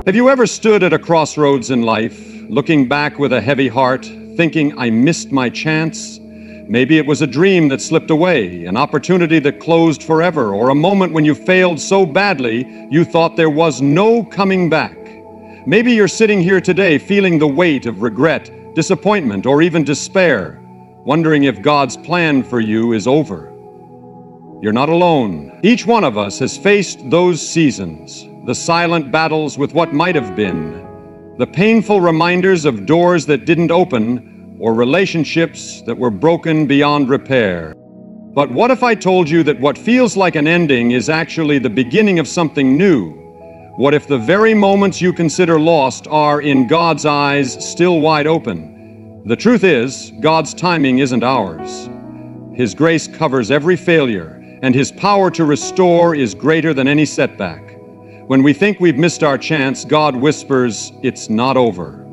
Have you ever stood at a crossroads in life, looking back with a heavy heart, thinking, I missed my chance? Maybe it was a dream that slipped away, an opportunity that closed forever, or a moment when you failed so badly you thought there was no coming back. Maybe you're sitting here today feeling the weight of regret, disappointment, or even despair, wondering if God's plan for you is over. You're not alone. Each one of us has faced those seasons, the silent battles with what might have been, the painful reminders of doors that didn't open or relationships that were broken beyond repair. But what if I told you that what feels like an ending is actually the beginning of something new? What if the very moments you consider lost are, in God's eyes, still wide open? The truth is, God's timing isn't ours. His grace covers every failure, and His power to restore is greater than any setback. When we think we've missed our chance, God whispers, it's not over.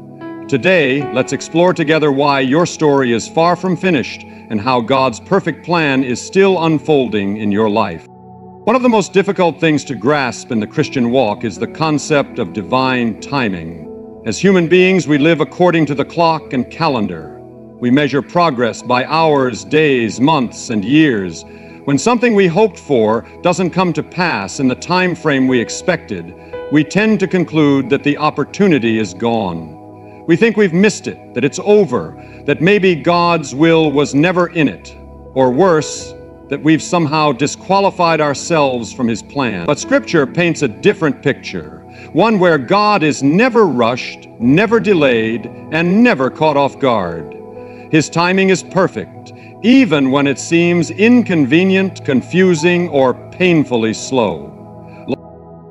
Today, let's explore together why your story is far from finished and how God's perfect plan is still unfolding in your life. One of the most difficult things to grasp in the Christian walk is the concept of divine timing. As human beings, we live according to the clock and calendar. We measure progress by hours, days, months, and years. When something we hoped for doesn't come to pass in the time frame we expected, we tend to conclude that the opportunity is gone. We think we've missed it, that it's over, that maybe God's will was never in it, or worse, that we've somehow disqualified ourselves from His plan. But Scripture paints a different picture, one where God is never rushed, never delayed, and never caught off guard. His timing is perfect, even when it seems inconvenient, confusing, or painfully slow.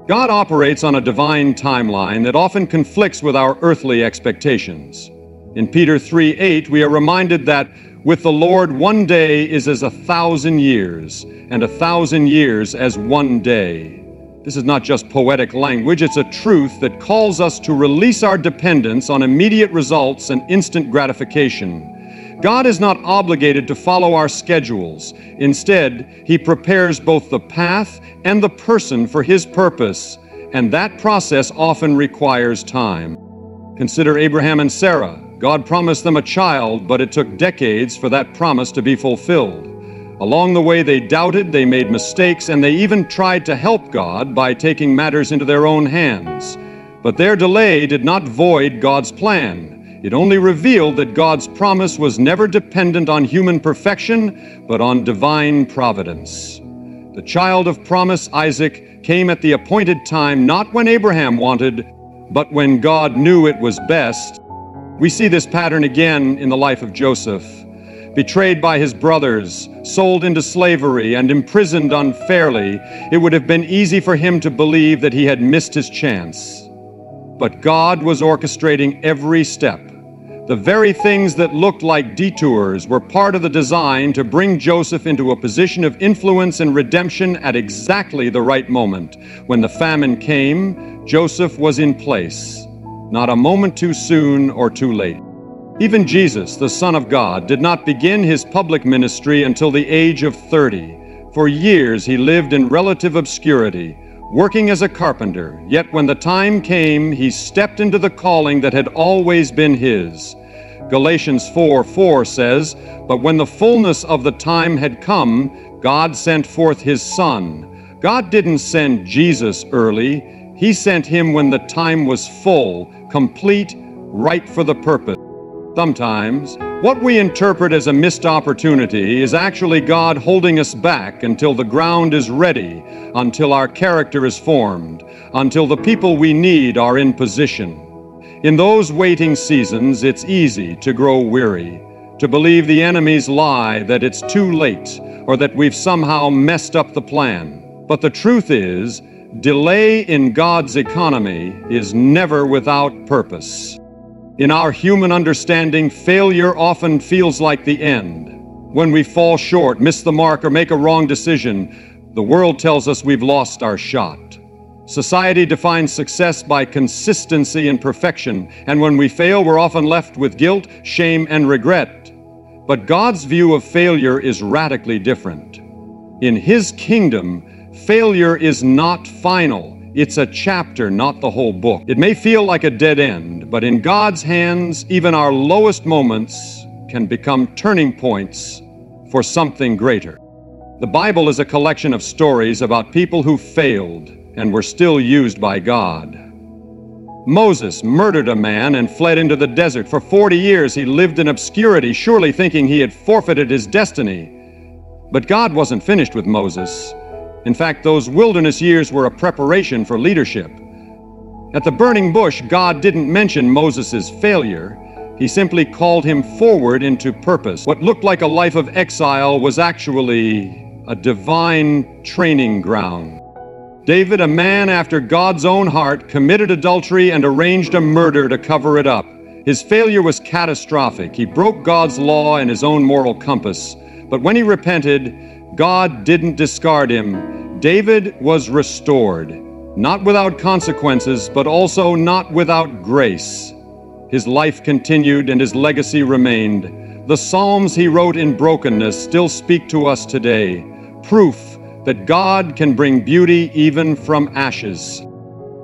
God operates on a divine timeline that often conflicts with our earthly expectations. In Peter 3:8, we are reminded that with the Lord 1 day is as 1,000 years, and 1,000 years as 1 day. This is not just poetic language, it's a truth that calls us to release our dependence on immediate results and instant gratification. God is not obligated to follow our schedules. Instead, He prepares both the path and the person for His purpose, and that process often requires time. Consider Abraham and Sarah. God promised them a child, but it took decades for that promise to be fulfilled. Along the way, they doubted, they made mistakes, and they even tried to help God by taking matters into their own hands. But their delay did not void God's plan. It only revealed that God's promise was never dependent on human perfection, but on divine providence. The child of promise, Isaac, came at the appointed time, not when Abraham wanted, but when God knew it was best. We see this pattern again in the life of Joseph. Betrayed by his brothers, sold into slavery, and imprisoned unfairly, it would have been easy for him to believe that he had missed his chance. But God was orchestrating every step. The very things that looked like detours were part of the design to bring Joseph into a position of influence and redemption at exactly the right moment. When the famine came, Joseph was in place, not a moment too soon or too late. Even Jesus, the Son of God, did not begin His public ministry until the age of 30. For years He lived in relative obscurity, working as a carpenter, yet when the time came, He stepped into the calling that had always been His. Galatians 4:4 says, "But when the fullness of the time had come, God sent forth His Son." God didn't send Jesus early. He sent Him when the time was full, complete, right for the purpose. Sometimes, what we interpret as a missed opportunity is actually God holding us back until the ground is ready, until our character is formed, until the people we need are in position. In those waiting seasons, it's easy to grow weary, to believe the enemy's lie that it's too late or that we've somehow messed up the plan. But the truth is, delay in God's economy is never without purpose. In our human understanding, failure often feels like the end. When we fall short, miss the mark, or make a wrong decision, the world tells us we've lost our shot. Society defines success by consistency and perfection, and when we fail, we're often left with guilt, shame, and regret. But God's view of failure is radically different. In His kingdom, failure is not final. It's a chapter, not the whole book. It may feel like a dead end, but in God's hands, even our lowest moments can become turning points for something greater. The Bible is a collection of stories about people who failed and were still used by God. Moses murdered a man and fled into the desert. For 40 years he lived in obscurity, surely thinking he had forfeited his destiny. But God wasn't finished with Moses. In fact, those wilderness years were a preparation for leadership. At the burning bush, God didn't mention Moses' failure. He simply called him forward into purpose. What looked like a life of exile was actually a divine training ground. David, a man after God's own heart, committed adultery and arranged a murder to cover it up. His failure was catastrophic. He broke God's law and his own moral compass. But when he repented, God didn't discard him. David was restored, not without consequences, but also not without grace. His life continued and his legacy remained. The Psalms he wrote in brokenness still speak to us today, proof that God can bring beauty even from ashes.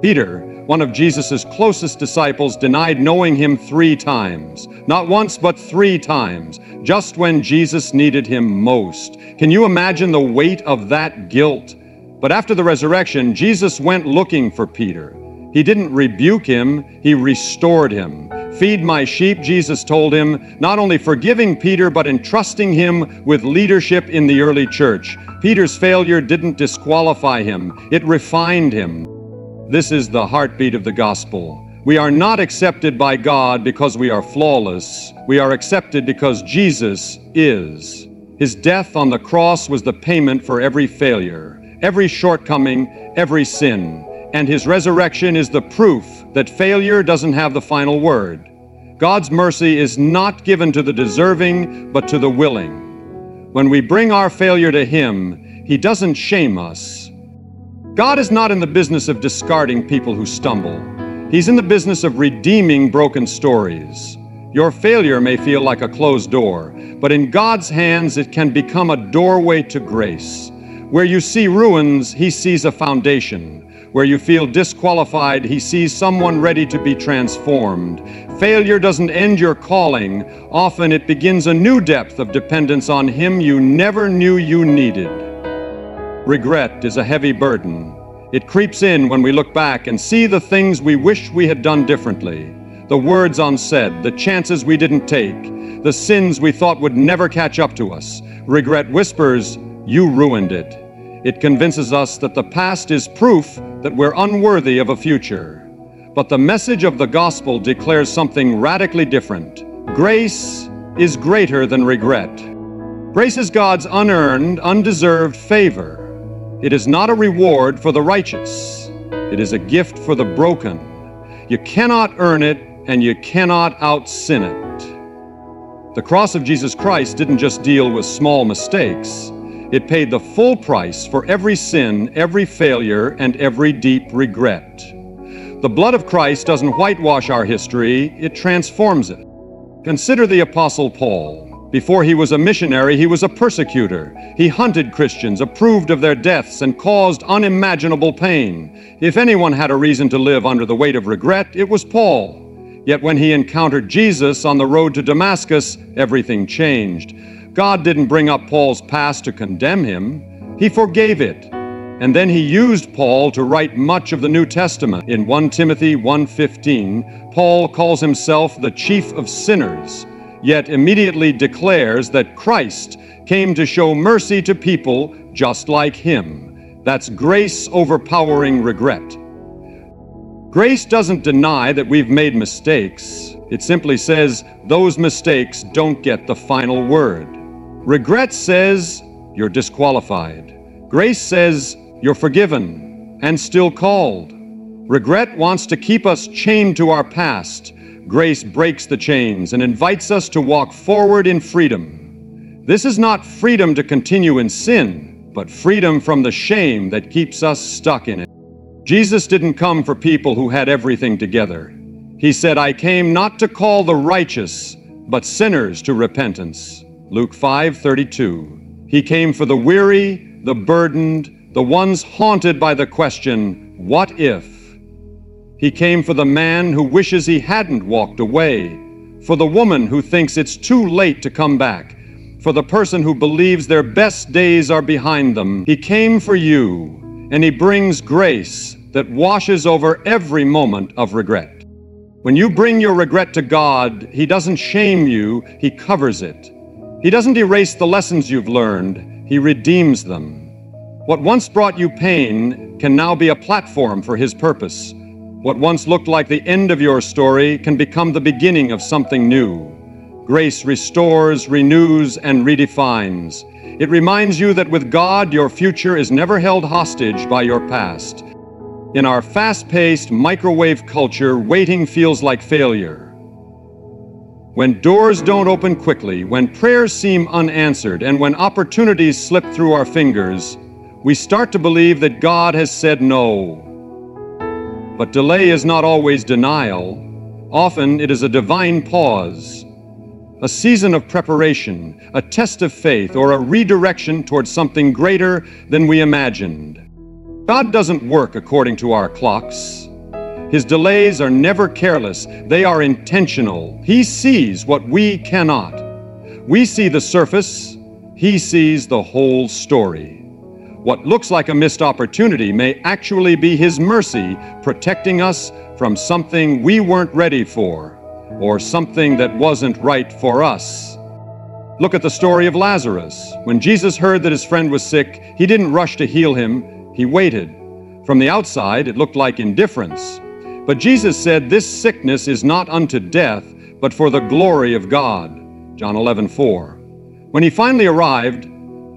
Peter, one of Jesus' closest disciples, denied knowing him 3 times. Not once, but 3 times, just when Jesus needed him most. Can you imagine the weight of that guilt? But after the resurrection, Jesus went looking for Peter. He didn't rebuke him, he restored him. Feed my sheep, Jesus told him, not only forgiving Peter, but entrusting him with leadership in the early church. Peter's failure didn't disqualify him, it refined him. This is the heartbeat of the gospel. We are not accepted by God because we are flawless. We are accepted because Jesus is. His death on the cross was the payment for every failure, every shortcoming, every sin. And his resurrection is the proof that failure doesn't have the final word. God's mercy is not given to the deserving, but to the willing. When we bring our failure to him, he doesn't shame us. God is not in the business of discarding people who stumble. He's in the business of redeeming broken stories. Your failure may feel like a closed door, but in God's hands it can become a doorway to grace. Where you see ruins, he sees a foundation. Where you feel disqualified, he sees someone ready to be transformed. Failure doesn't end your calling. Often it begins a new depth of dependence on him you never knew you needed. Regret is a heavy burden. It creeps in when we look back and see the things we wish we had done differently. The words unsaid, the chances we didn't take, the sins we thought would never catch up to us. Regret whispers, "You ruined it." It convinces us that the past is proof that we're unworthy of a future. But the message of the gospel declares something radically different. Grace is greater than regret. Grace is God's unearned, undeserved favor. It is not a reward for the righteous. It is a gift for the broken. You cannot earn it, and you cannot out-sin it. The cross of Jesus Christ didn't just deal with small mistakes. It paid the full price for every sin, every failure, and every deep regret. The blood of Christ doesn't whitewash our history, it transforms it. Consider the Apostle Paul. Before he was a missionary, he was a persecutor. He hunted Christians, approved of their deaths, and caused unimaginable pain. If anyone had a reason to live under the weight of regret, it was Paul. Yet when he encountered Jesus on the road to Damascus, everything changed. God didn't bring up Paul's past to condemn him. He forgave it. And then he used Paul to write much of the New Testament. In 1 Timothy 1:15, Paul calls himself the chief of sinners, yet immediately declares that Christ came to show mercy to people just like him. That's grace overpowering regret. Grace doesn't deny that we've made mistakes. It simply says those mistakes don't get the final word. Regret says you're disqualified. Grace says you're forgiven and still called. Regret wants to keep us chained to our past. Grace breaks the chains and invites us to walk forward in freedom. This is not freedom to continue in sin, but freedom from the shame that keeps us stuck in it. Jesus didn't come for people who had everything together. He said, "I came not to call the righteous, but sinners to repentance." Luke 5:32. He came for the weary, the burdened, the ones haunted by the question, What if? He came for the man who wishes he hadn't walked away, for the woman who thinks it's too late to come back, for the person who believes their best days are behind them. He came for you, and he brings grace that washes over every moment of regret. When you bring your regret to God, he doesn't shame you, he covers it. He doesn't erase the lessons you've learned, he redeems them. What once brought you pain can now be a platform for his purpose. What once looked like the end of your story can become the beginning of something new. Grace restores, renews, and redefines. It reminds you that with God, your future is never held hostage by your past. In our fast-paced microwave culture, waiting feels like failure. When doors don't open quickly, when prayers seem unanswered, and when opportunities slip through our fingers, we start to believe that God has said no. But delay is not always denial. Often it is a divine pause, a season of preparation, a test of faith, or a redirection towards something greater than we imagined. God doesn't work according to our clocks. His delays are never careless. They are intentional. He sees what we cannot. We see the surface. He sees the whole story. What looks like a missed opportunity may actually be his mercy protecting us from something we weren't ready for, or something that wasn't right for us. Look at the story of Lazarus. When Jesus heard that his friend was sick, he didn't rush to heal him, he waited. From the outside, it looked like indifference. But Jesus said, "This sickness is not unto death, but for the glory of God." John 11:4. When he finally arrived,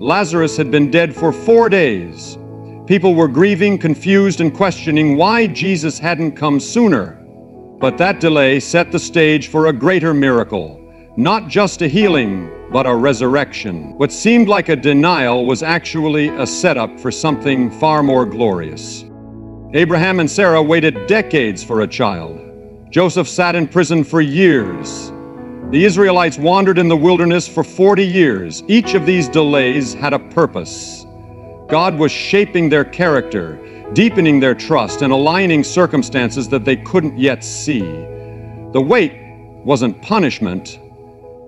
Lazarus had been dead for 4 days. People were grieving, confused, and questioning why Jesus hadn't come sooner. But that delay set the stage for a greater miracle. Not just a healing, but a resurrection. What seemed like a denial was actually a setup for something far more glorious. Abraham and Sarah waited decades for a child. Joseph sat in prison for years. The Israelites wandered in the wilderness for 40 years. Each of these delays had a purpose. God was shaping their character, deepening their trust, and aligning circumstances that they couldn't yet see. The wait wasn't punishment,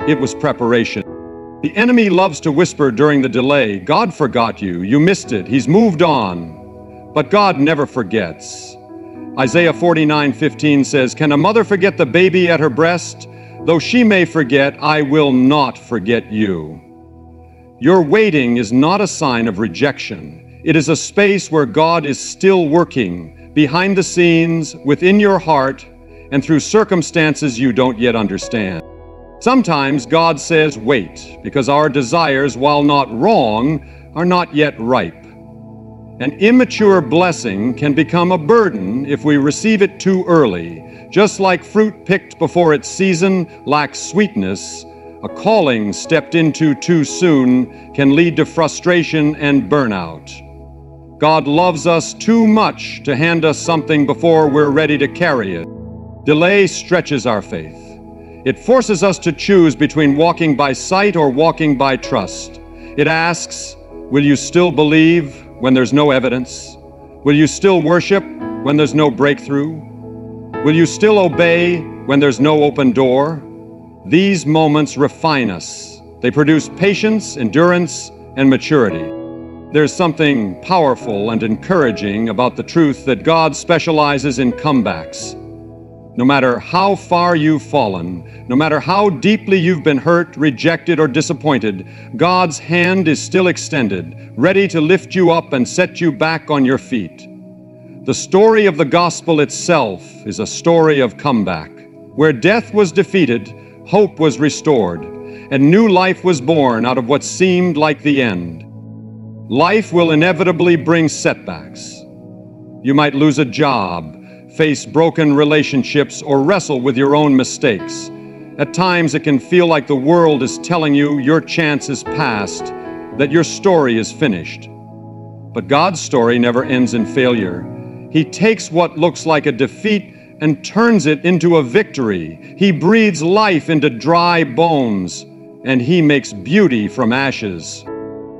it was preparation. The enemy loves to whisper during the delay, "God forgot you, you missed it, he's moved on." But God never forgets. Isaiah 49:15 says, "Can a mother forget the baby at her breast? Though she may forget, I will not forget you." Your waiting is not a sign of rejection. It is a space where God is still working, behind the scenes, within your heart, and through circumstances you don't yet understand. Sometimes God says wait, because our desires, while not wrong, are not yet ripe. An immature blessing can become a burden if we receive it too early. Just like fruit picked before its season lacks sweetness, a calling stepped into too soon can lead to frustration and burnout. God loves us too much to hand us something before we're ready to carry it. Delay stretches our faith. It forces us to choose between walking by sight or walking by trust. It asks, will you still believe when there's no evidence? Will you still worship when there's no breakthrough? Will you still obey when there's no open door? These moments refine us. They produce patience, endurance, and maturity. There's something powerful and encouraging about the truth that God specializes in comebacks. No matter how far you've fallen, no matter how deeply you've been hurt, rejected, or disappointed, God's hand is still extended, ready to lift you up and set you back on your feet. The story of the gospel itself is a story of comeback. Where death was defeated, hope was restored, and new life was born out of what seemed like the end. Life will inevitably bring setbacks. You might lose a job, face broken relationships, or wrestle with your own mistakes. At times it can feel like the world is telling you your chance is past, that your story is finished. But God's story never ends in failure. He takes what looks like a defeat and turns it into a victory. He breathes life into dry bones, and he makes beauty from ashes.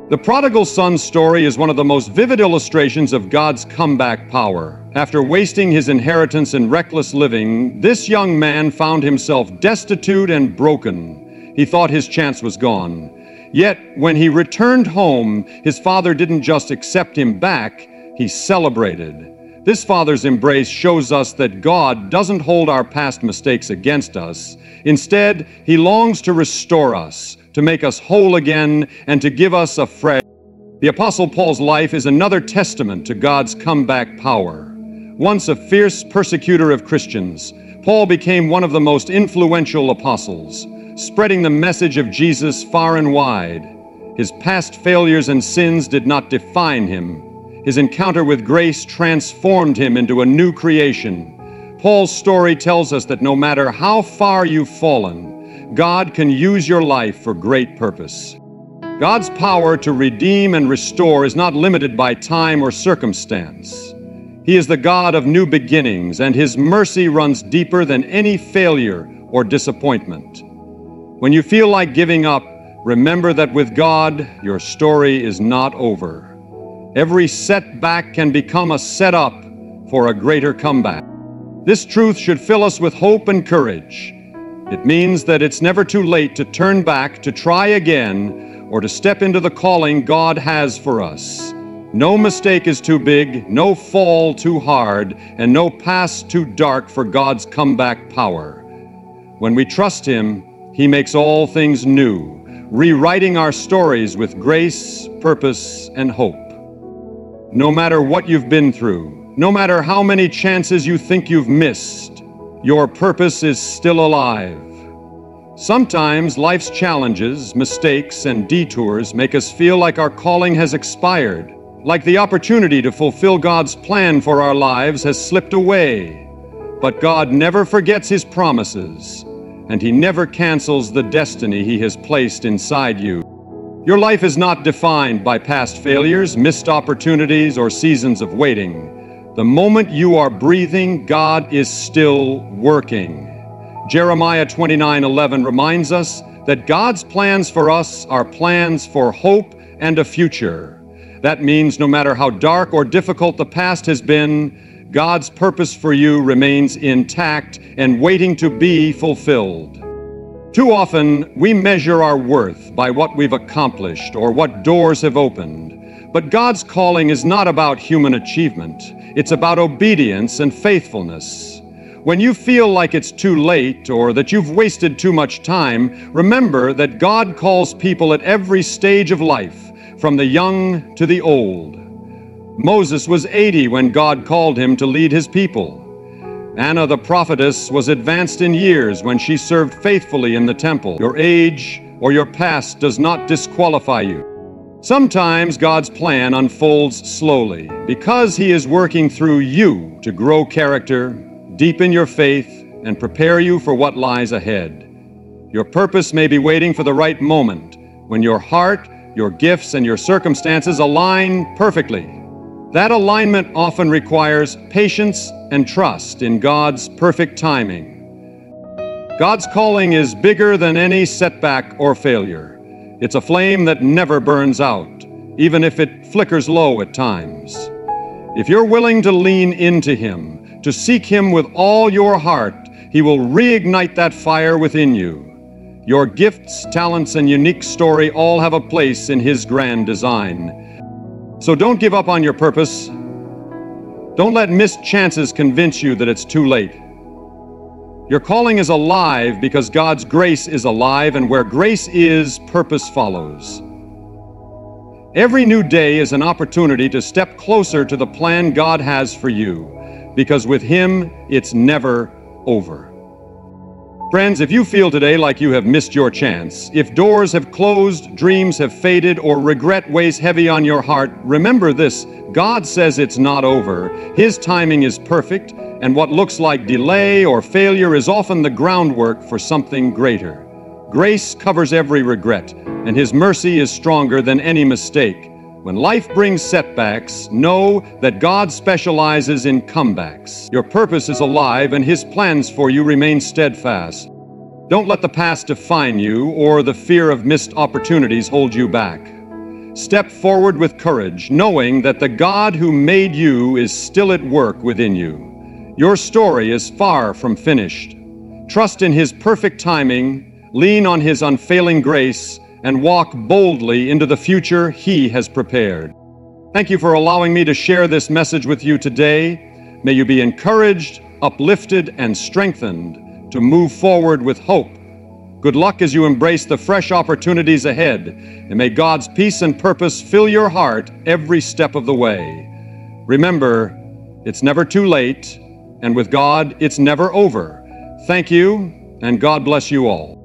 The prodigal son's story is one of the most vivid illustrations of God's comeback power. After wasting his inheritance in reckless living, this young man found himself destitute and broken. He thought his chance was gone. Yet, when he returned home, his father didn't just accept him back, he celebrated. This father's embrace shows us that God doesn't hold our past mistakes against us. Instead, he longs to restore us, to make us whole again, and to give us a fresh. The Apostle Paul's life is another testament to God's comeback power. Once a fierce persecutor of Christians, Paul became one of the most influential apostles, spreading the message of Jesus far and wide. His past failures and sins did not define him. His encounter with grace transformed him into a new creation. Paul's story tells us that no matter how far you've fallen, God can use your life for great purpose. God's power to redeem and restore is not limited by time or circumstance. He is the God of new beginnings, and His mercy runs deeper than any failure or disappointment. When you feel like giving up, remember that with God, your story is not over. Every setback can become a setup for a greater comeback. This truth should fill us with hope and courage. It means that it's never too late to turn back, to try again, or to step into the calling God has for us. No mistake is too big, no fall too hard, and no past too dark for God's comeback power. When we trust Him, He makes all things new, rewriting our stories with grace, purpose, and hope. No matter what you've been through, no matter how many chances you think you've missed, your purpose is still alive. Sometimes life's challenges, mistakes, and detours make us feel like our calling has expired, like the opportunity to fulfill God's plan for our lives has slipped away. But God never forgets His promises, and He never cancels the destiny He has placed inside you. Your life is not defined by past failures, missed opportunities, or seasons of waiting. The moment you are breathing, God is still working. Jeremiah 29:11 reminds us that God's plans for us are plans for hope and a future. That means no matter how dark or difficult the past has been, God's purpose for you remains intact and waiting to be fulfilled. Too often, we measure our worth by what we've accomplished or what doors have opened. But God's calling is not about human achievement. It's about obedience and faithfulness. When you feel like it's too late or that you've wasted too much time, remember that God calls people at every stage of life, from the young to the old. Moses was 80 when God called him to lead his people. Anna the prophetess was advanced in years when she served faithfully in the temple. Your age or your past does not disqualify you. Sometimes God's plan unfolds slowly because He is working through you to grow character, deepen your faith, and prepare you for what lies ahead. Your purpose may be waiting for the right moment, when your heart, your gifts, and your circumstances align perfectly. That alignment often requires patience and trust in God's perfect timing. God's calling is bigger than any setback or failure. It's a flame that never burns out, even if it flickers low at times. If you're willing to lean into Him, to seek Him with all your heart, He will reignite that fire within you. Your gifts, talents, and unique story all have a place in His grand design. So don't give up on your purpose. Don't let missed chances convince you that it's too late. Your calling is alive because God's grace is alive, and where grace is, purpose follows. Every new day is an opportunity to step closer to the plan God has for you, because with Him, it's never over. Friends, if you feel today like you have missed your chance, if doors have closed, dreams have faded, or regret weighs heavy on your heart, remember this: God says it's not over. His timing is perfect, and what looks like delay or failure is often the groundwork for something greater. Grace covers every regret, and His mercy is stronger than any mistake. When life brings setbacks, know that God specializes in comebacks. Your purpose is alive, and His plans for you remain steadfast. Don't let the past define you or the fear of missed opportunities hold you back. Step forward with courage, knowing that the God who made you is still at work within you. Your story is far from finished. Trust in His perfect timing, lean on His unfailing grace, and walk boldly into the future He has prepared. Thank you for allowing me to share this message with you today. May you be encouraged, uplifted, and strengthened to move forward with hope. Good luck as you embrace the fresh opportunities ahead, and may God's peace and purpose fill your heart every step of the way. Remember, it's never too late, and with God, it's never over. Thank you, and God bless you all.